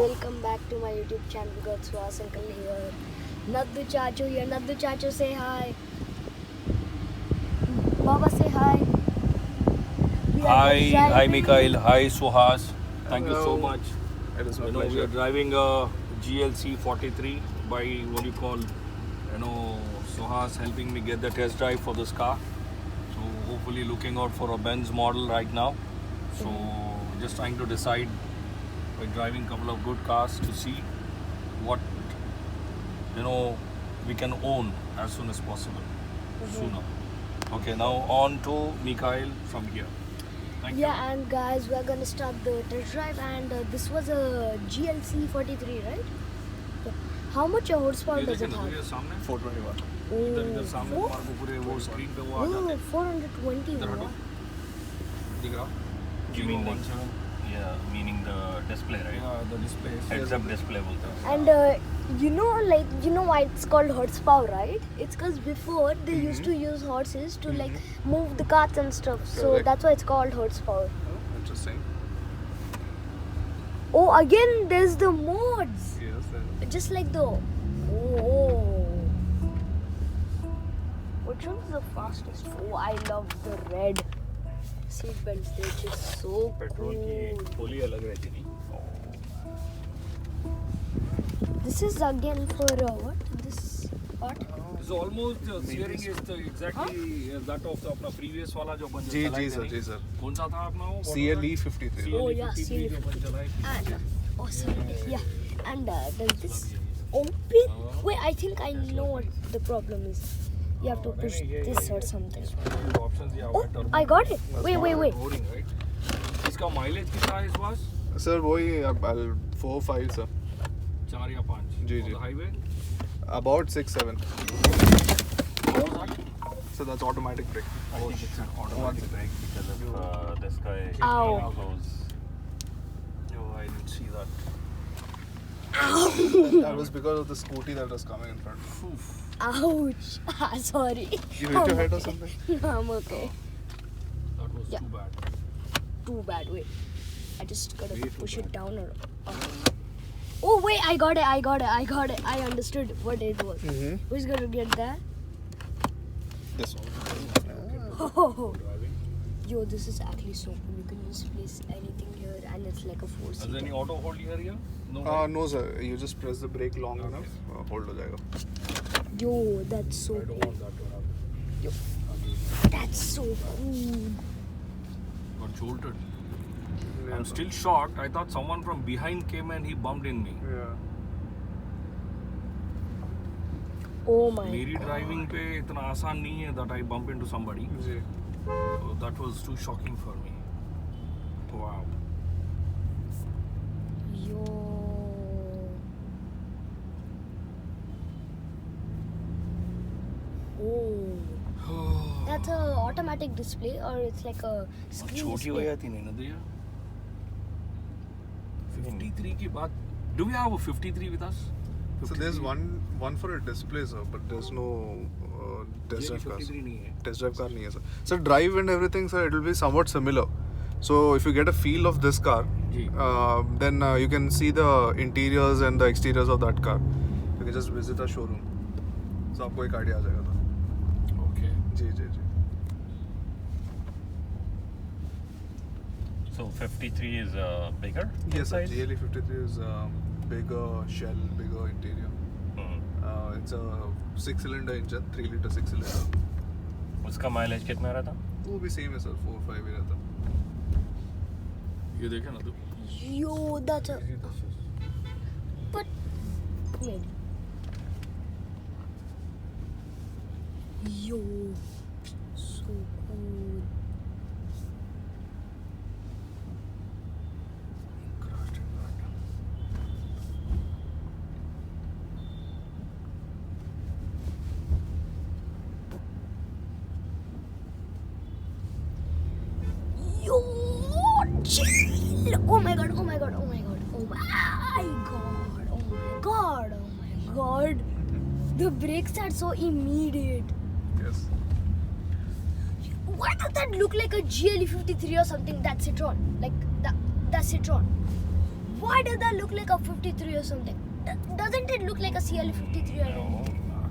welcome back to my YouTube channel. Got Swas Uncle here. Naddu Chachu here. Naddu Chachu, say hi. Baba, say hi. Hi Mikhail, hi Suhas. Thank you so much. It is my We pleasure. are driving a GLC 43 by what you call, Suhas helping me get the test drive for this car. So hopefully looking out for a Benz model right now. So just trying to decide by driving a couple of good cars to see what we can own as soon as possible. Sooner. Okay, now on to Mikhail from here. Thank you. Yeah, and guys, we're gonna start the test drive, and this was a GLC 43, right? Yeah. How much horsepower ये does देखें it ना, have? ये सामने 421. इधर सामने तुम्हारे को पूरे वो स्क्रीन पे वो आ जाते हैं 420. इधर हटो wow. दिख रहा You mean 017 Yeah, meaning the display, right? yeah the display Heads up display बोलते हैं. And you know why it's called horsepower, right? It's because before they used to use horses to like move the carts and stuff. So Correct. that's why it's called horsepower. Interesting. Oh, again, there's the mods. Yes. Just like the. Oh. Which one's the fastest? Oh, I love the red seat belts. They're just so petrol की cool. खोली अलग रहती नहीं This is again for what? This part? it's almost the steering is the exactly that of the अपना previous वाला जो अपन जी चलाए जी थे सर नहीं? जी सर कौन सा था अपना वो CLE 53. Oh, yeah, 53 जो अपन चलाए And yeah, and does this open? Wait, I think I know what the problem is. You have to push this or something. Options या Oh, I got it. Wait. Boring right इसका mileage कितना है इस बार sir वही 4-5 sir 4 या 5 जी, जी. Highway about 6-7. So that's automatic brake. I think it's an automatic brake because of this guy. Ow. Goes. no I didn't see that That was because of the scooty that was coming in front. Ouch. Sorry. You hit your head or something? No, I'm okay. that was Yeah. too bad Too bad. Wait. I just gotta Way too push it bad. down or. Oh wait, I got it. I understood what it was. Mm-hmm. Who's gonna get that? This one. Oh, driving yo, this is actually so cool. You can just place anything here, and it's like a is there any 4-seater. auto hold here no No sir, you just press the brake long enough, hold हो जाएगा. Yo, that's so I don't cool. want that to happen That's so cool. got jolted Yeah, I'm sir. still shocked I thought someone from behind came and he bumped in me Yeah. Oh my. मेरी driving पे इतना आसान नहीं है that I bump into somebody ji. so that was too shocking for me wow Yo. Oh. That's a automatic display or it's like a screen छोटी हो display. जाती नहीं ना दिया 53 की बात do we have a 53 with us So there's one for a display sir, but there's no test drive cars. 53 नहीं है Test drive car नहीं है sir. Sir drive and everything sir, it will be somewhat similar. So if you get a feel of this car, ji then you can see the interiors and the exteriors of that car. You can just visit a showroom. So आपको एक idea आ जाएगा था. okay ji ji ji. So 53 is bigger. Yes sir. size? GLE 53 is bigger shell, bigger interior. Hmm. It's a 6-cylinder engine, 3-liter 6-cylinder. उसका mileage कितना रहा था? वो भी सेम है सर, 4-5 ही रहता. ये देखे ना तू Yo, that's a. But. Wait. Yo. So cool. Yo, chill. Oh my god. The brakes are so immediate. Yes. Why does that look like a GLE 53 or something? That's Citroen. Like, that's Citroen. Why does that look like a 53 or something? Doesn't it look like a CLA 53 or No,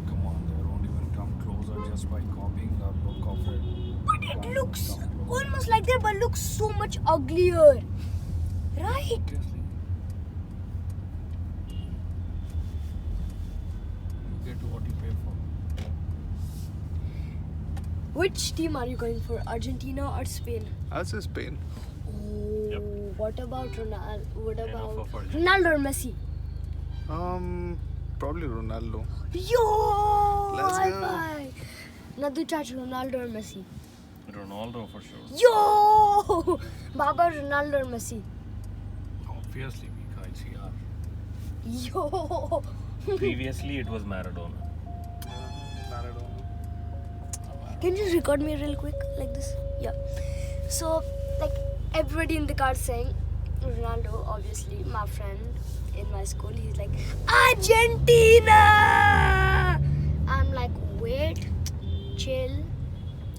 come on, they won't even come closer just by copying the look of it. But it looks almost like that, but looks so much uglier. Right? Obviously. You get what you pay for. Which team are you going for? Argentina or Spain? I'll say Spain. Oh, Yep. what about Ronaldo? What Enough about of Argentina. Ronaldo or Messi? Probably Ronaldo. Yo! Let's high go. five. Nadu Chacha, Ronaldo or Messi? Ronaldo for sure. Yo! Baba, Ronaldo or Messi? Obviously, we guys here. Yo! Previously, it was Maradona. Can you just record me real quick like this? Yeah. So, like everybody in the car saying Ronaldo, obviously my friend in my school, he's like Argentina. I'm like, wait, chill.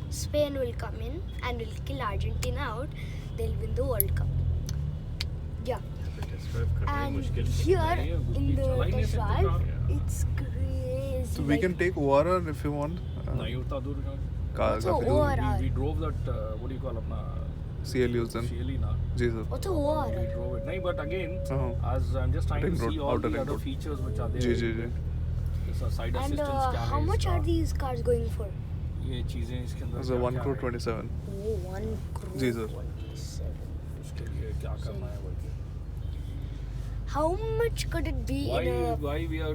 Spain will come in and will kill Argentina out. They'll win the World Cup. Yeah. And here in the test drive, it's crazy. So we can take ORR if you want. नहीं उतना दूर का What's a काफी दूर ORR? we drove that what do you call अपना CLUs then. CLE ना जी sir. What's a we war? drove it नहीं but again Uh-huh. as I'm just trying Ring to road, see all outer the ring other road. features which are there ji ji ji. There's a side And assistance cameras how much are these cars going for? ये चीजें इसके अंदर So क्या 1 क्या crore है, 27. Oh, 1 crore. जी sir. 27. उसके लिए क्या करना है बोल के How much could it be in a... why we are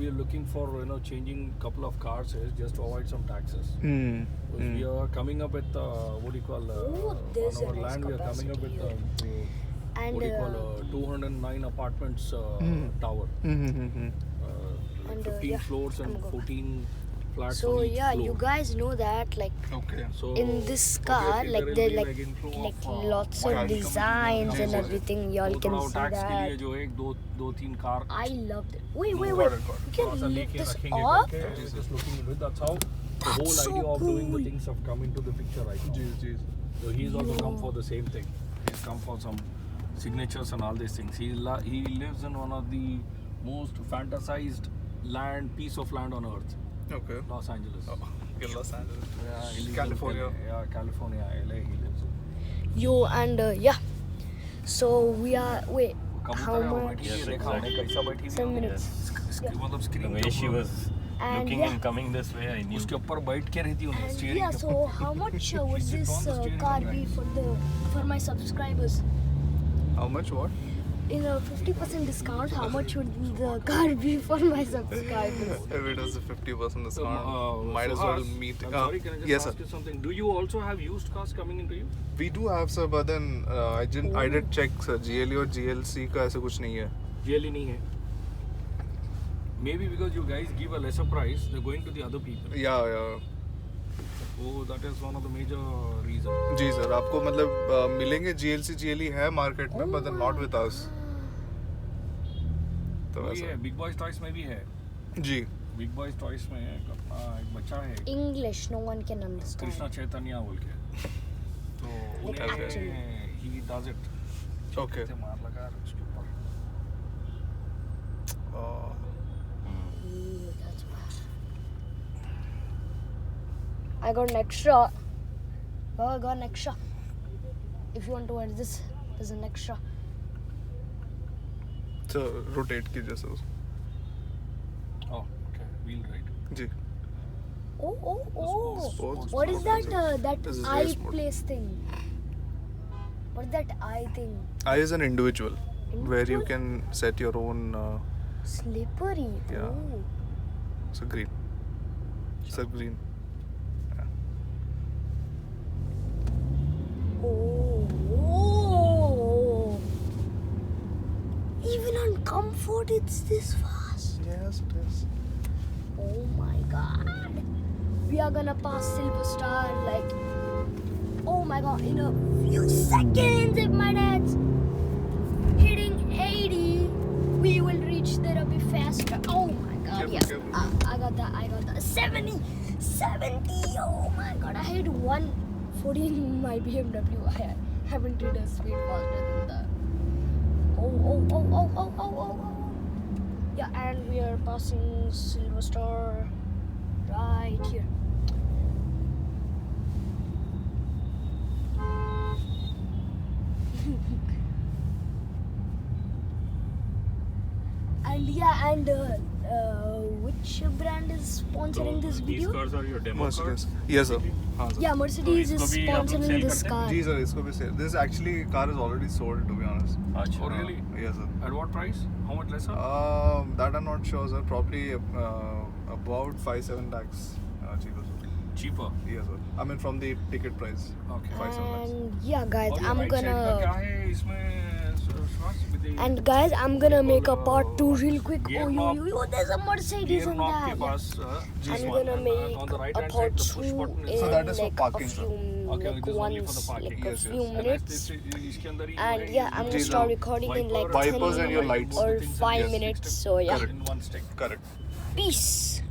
we are looking for changing couple of cars is just to avoid some taxes. Because we are coming up with what do you call Oh, there's on our a nice land we are coming up with capacity And what do you call 209 apartments tower, And, 15 yeah, floors and I'm going. 14 flats so on each yeah, floor. you guys know that like Okay. So in this car, obviously like there there will like be inflow like of, lots money of coming in designs and and out. everything. Y'all तो can थोड़ा see tax के लिए that. जो एक दो तीन car I love it. Wait, No, wait, got wait. it, got it. You थोड़ा सा can लेके lift this रखेंगे up. करके, just looking with that's how the whole That's so idea of doing the cool. things have come into the picture right now. Ji ji. So he's also come for the same thing. He's come for some signatures and all these things. He lives in one of the most fantasized piece of land on earth, Okay. Los Angeles. In Los Angeles. Yeah, he lives in California. LA. Yeah, California, LA. He lives in. Yo, and yeah. So we are. Wait. How कबूतर है वो much? बैठी है, Yes, देखा आपने exactly. कैसा बैठी हुई 7 है? minutes. मतलब The screen way she was And looking yeah. and coming this way, I knew. उसके ऊपर बैठ के रहती हूँ And steering yeah, के so how much would Sit this on the steering car wheel, be for my subscribers? How much? What? In a 50% discount, how much would the car be for my subscribers? If it was a 50% So, discount, might as well Suhas, meet. I'm sorry, can I just Yes, ask sir. you something? Do you also have used cars coming into you? We do have, sir, but then I did check, sir. GLE or GLC का ऐसा कुछ नहीं है. GLE नहीं है. Maybe because you guys give a lesser price, they're going to the other people. Yeah, yeah. Oh, that is one of the major reasons. जी sir, आपको मतलब मिलेंगे GLC GLE है मार्केट में, but then not with us. तो वही है, वैसा. Big Boys Toys में भी है. जी. Big Boys Toys में अपना एक बच्चा है, English, no one can understand. Krishna चैतन्य बोल के. तो Like उन्हें actually. he does it. Okay. से मार लगा उसके ऊपर. Ew, that's bad. I got an extra. Oh, I got an extra. If you want to wear this, there's an extra. So rotate कीजिए sir. Oh, okay. Wheel right. Ji. Oh, oh, oh. Sports. What is that? That This is very eye smart. place thing. What is that eye thing? I is an individual where you Individual? can set your own. Slippery. Yeah. Oh. So green. So green. Oh. Even on comfort, it's this fast. Yes, it is. Oh my god. We are gonna pass Silver Star like, oh my god, in a few seconds. If my dad's hitting 80, we will reach there a bit faster. Oh my god, yes. I got that. 70. Oh my god, I hit 140 in my BMW. I haven't hit a speed faster than that. Oh. Yeah, and we are passing Silver Star right here. And which brand is sponsoring this These video? cars are your demo cars? Mercedes. Yes, sir. हाँ, sir. Yeah, Mercedes तो is इसको भी आप लोग sponsoring sell this करते car. जी sir, इसको भी sale. This actually car is already sold, to be honest. अच्छा. Oh, really? Yes, sir. At what price? How much lesser? That I'm not sure, sir. Probably about 5-7 lakhs cheaper, sir. Cheaper. Yes, sir. I mean from the ticket price. Okay. 5-7 lakhs. And yeah, guys, और ये I'm right side का क्या gonna. है इसमें श्वास with the And guys, I'm gonna make a part 2 real quick. gear Oh, knob- yo, there's a Mercedes gear in knob के that. Pass I'm this one, gonna and, make on the right a hand part side the push 2 button in is So that is for like parking, a sir. few, okay, like this is only for the once, parking. like a Yes, few yes. minutes. इसके अंदर ही And है, yeah, I'm ये gonna ji, start sir. recording in like Wipers 10 and your lights. or Things are 5 just minutes. fixed So yeah, Correct. in one stick. Correct. peace.